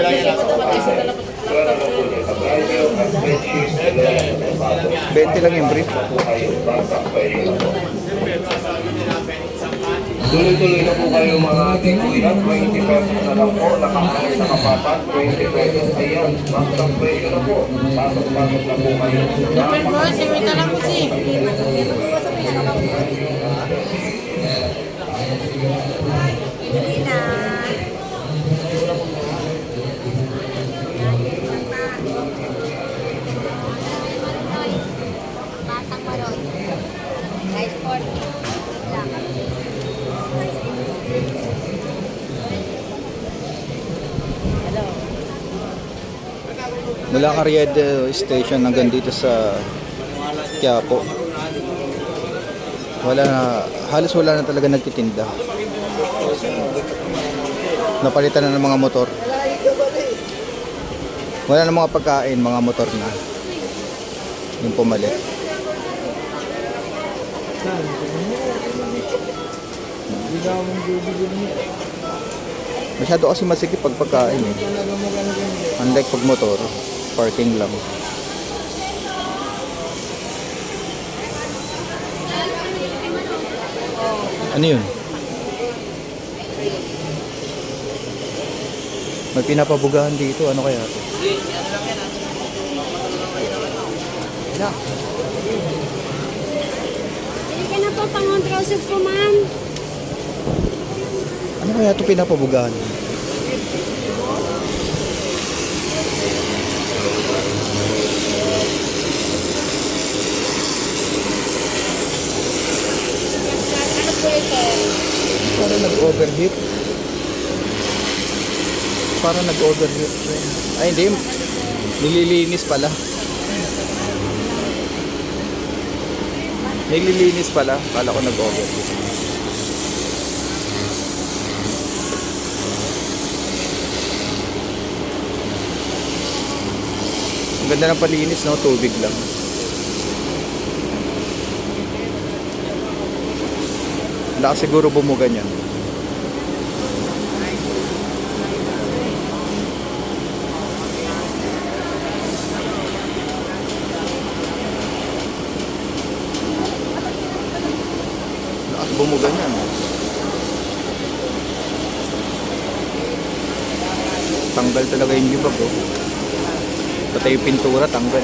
20 lang yung brief. Tuloy-tuloy na po kayo mga ating kuya. 20 pesos na lang po. Nakakalit na kapapat. 20 pesos. Ayan. Maximum presyo na po. Pasok-pasok na po kayo. Super boss, simita lang po si. Batang Maroy. Guys, 40. Mula Arrieta Station hanggang dito sa Quiapo. Halos wala na talaga nagtitinda. Napalitan na ng mga motor. Wala na mga pagkain, mga motor na. Yung pumalit. Masyado kasi masikip pag pagkain eh. Unlike pag motor, parking lang. Ano yun? May pinapabugahan dito. Ano kaya ito? Hindi ka na po pang-control po, ma'am. Ano kaya ito pinapabugahan? Ano po ito? Parang nag-overheat. Parang nag-overheat. Ay, hindi. Nililinis pala. Nililinis pala. Kala ko nag-overheat. Ang ganda ng palinis, no? Tubig lang. Wala ka siguro bumuga niyan. Wala ka bumuga niyan. Tanggal talaga yung libag, oh. Pati yung pintura, tanggal.